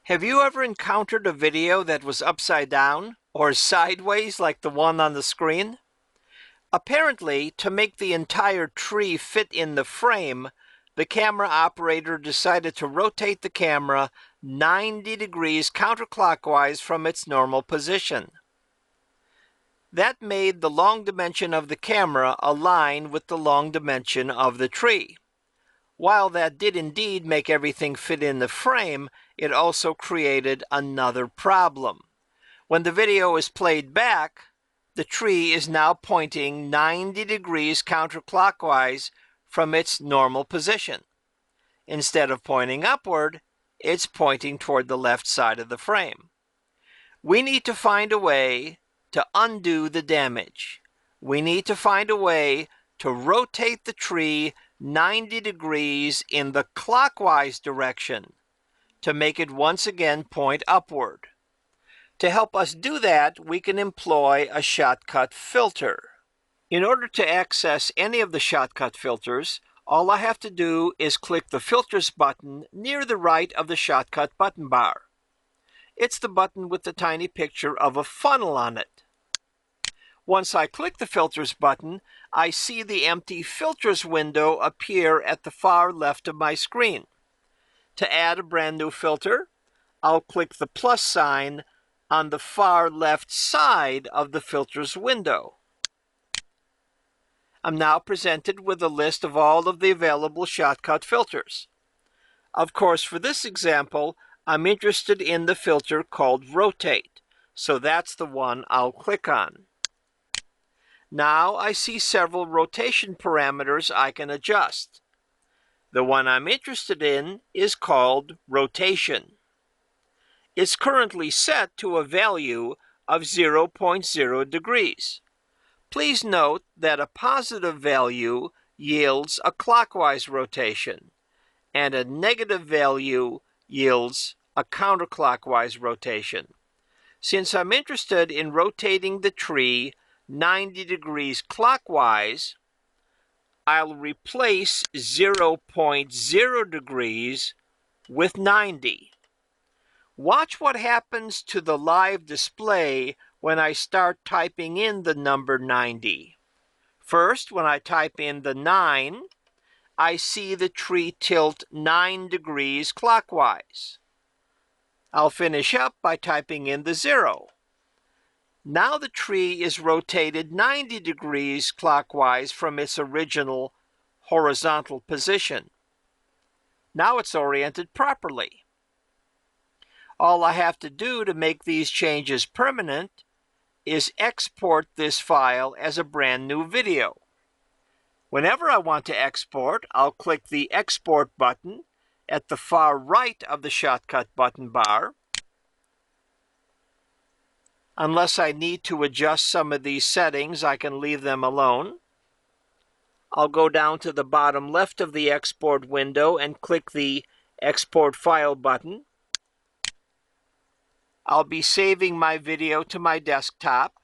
Have you ever encountered a video that was upside down or sideways like the one on the screen? Apparently, to make the entire tree fit in the frame, the camera operator decided to rotate the camera 90 degrees counterclockwise from its normal position. That made the long dimension of the camera align with the long dimension of the tree. While that did indeed make everything fit in the frame, it also created another problem. When the video is played back, the tree is now pointing 90 degrees counterclockwise from its normal position. Instead of pointing upward, it's pointing toward the left side of the frame. We need to find a way to undo the damage. We need to find a way to rotate the tree 90 degrees in the clockwise direction to make it once again point upward. To help us do that, we can employ a Shotcut filter. In order to access any of the Shotcut filters, all I have to do is click the Filters button near the right of the Shotcut button bar. It's the button with the tiny picture of a funnel on it. Once I click the Filters button, I see the empty Filters window appear at the far left of my screen. To add a brand new filter, I'll click the plus sign on the far left side of the Filters window. I'm now presented with a list of all of the available Shotcut filters. Of course, for this example, I'm interested in the filter called Rotate, so that's the one I'll click on. Now I see several rotation parameters I can adjust. The one I'm interested in is called Rotation. It's currently set to a value of 0.0 degrees. Please note that a positive value yields a clockwise rotation, and a negative value yields a counterclockwise rotation. Since I'm interested in rotating the tree 90 degrees clockwise, I'll replace 0.0 degrees with 90. Watch what happens to the live display when I start typing in the number 90. First, when I type in the 9, I see the tree tilt 9 degrees clockwise. I'll finish up by typing in the 0. Now the tree is rotated 90 degrees clockwise from its original horizontal position. Now it's oriented properly. All I have to do to make these changes permanent is export this file as a brand new video. Whenever I want to export, I'll click the Export button at the far right of the Shotcut button bar. Unless I need to adjust some of these settings, I can leave them alone. I'll go down to the bottom left of the Export window and click the Export File button. I'll be saving my video to my desktop.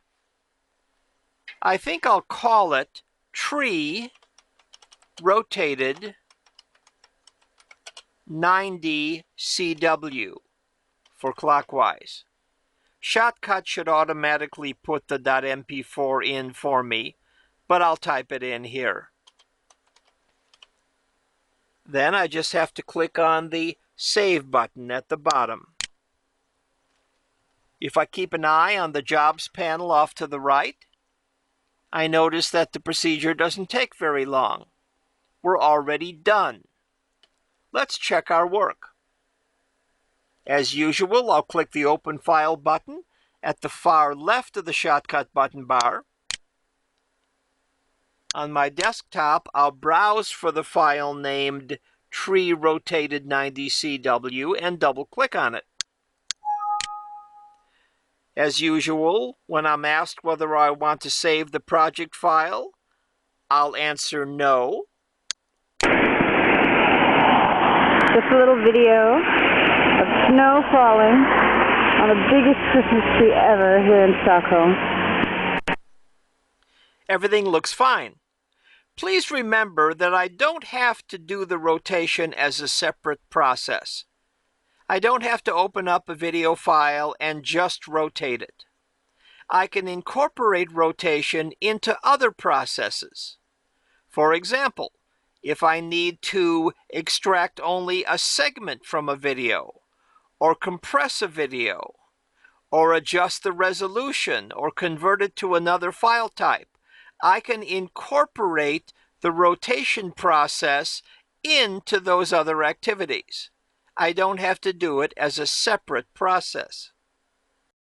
I think I'll call it Tree Rotated 90 CW for clockwise. Shotcut should automatically put the .mp4 in for me, but I'll type it in here. Then I just have to click on the Save button at the bottom. If I keep an eye on the Jobs panel off to the right, I notice that the procedure doesn't take very long. We're already done. Let's check our work. As usual, I'll click the Open File button at the far left of the Shotcut button bar. On my desktop, I'll browse for the file named Tree Rotated 90 CW and double-click on it. As usual, when I'm asked whether I want to save the project file, I'll answer no. Just a little video of snow falling on the biggest Christmas tree ever here in Stockholm. Everything looks fine. Please remember that I don't have to do the rotation as a separate process. I don't have to open up a video file and just rotate it. I can incorporate rotation into other processes. For example, if I need to extract only a segment from a video, or compress a video, or adjust the resolution, or convert it to another file type, I can incorporate the rotation process into those other activities. I don't have to do it as a separate process.